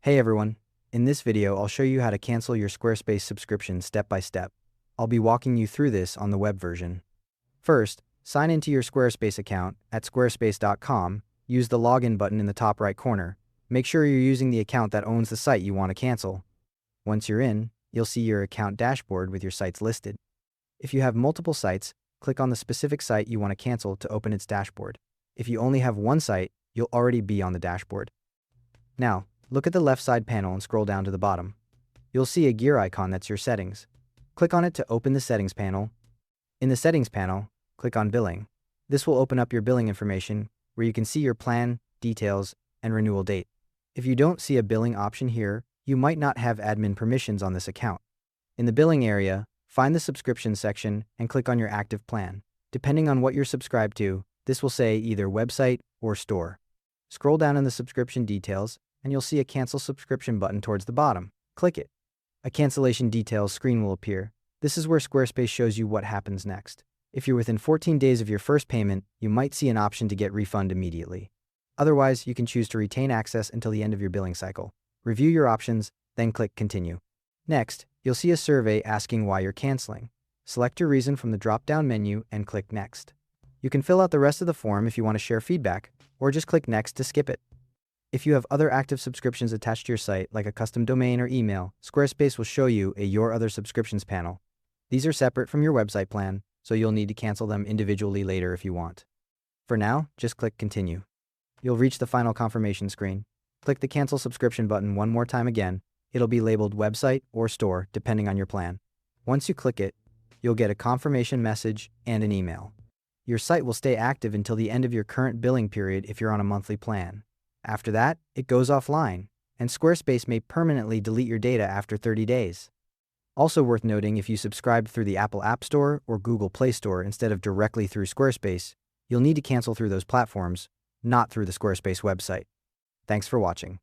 Hey everyone, in this video I'll show you how to cancel your Squarespace subscription step by step. I'll be walking you through this on the web version. First, sign into your Squarespace account at squarespace.com, use the login button in the top right corner. Make sure you're using the account that owns the site you want to cancel. Once you're in, you'll see your account dashboard with your sites listed. If you have multiple sites, click on the specific site you want to cancel to open its dashboard. If you only have one site, you'll already be on the dashboard. Now, look at the left side panel and scroll down to the bottom. You'll see a gear icon that's your settings. Click on it to open the settings panel. In the settings panel, click on billing. This will open up your billing information where you can see your plan, details, and renewal date. If you don't see a billing option here, you might not have admin permissions on this account. In the billing area, find the subscription section and click on your active plan. Depending on what you're subscribed to, this will say either website or store. Scroll down in the subscription details and you'll see a cancel subscription button towards the bottom. Click it. A cancellation details screen will appear. This is where Squarespace shows you what happens next. If you're within 14 days of your first payment, you might see an option to get refund immediately. Otherwise, you can choose to retain access until the end of your billing cycle. Review your options, then click Continue. Next, you'll see a survey asking why you're canceling. Select your reason from the drop-down menu and click Next. You can fill out the rest of the form if you want to share feedback, or just click Next to skip it. If you have other active subscriptions attached to your site, like a custom domain or email, Squarespace will show you a Your Other Subscriptions panel. These are separate from your website plan, so you'll need to cancel them individually later if you want. For now, just click Continue. You'll reach the final confirmation screen. Click the Cancel Subscription button one more time again. It'll be labeled Website or Store, depending on your plan. Once you click it, you'll get a confirmation message and an email. Your site will stay active until the end of your current billing period if you're on a monthly plan. After that, it goes offline, and Squarespace may permanently delete your data after 30 days. Also worth noting, if you subscribed through the Apple App Store or Google Play Store instead of directly through Squarespace, you'll need to cancel through those platforms, not through the Squarespace website. Thanks for watching.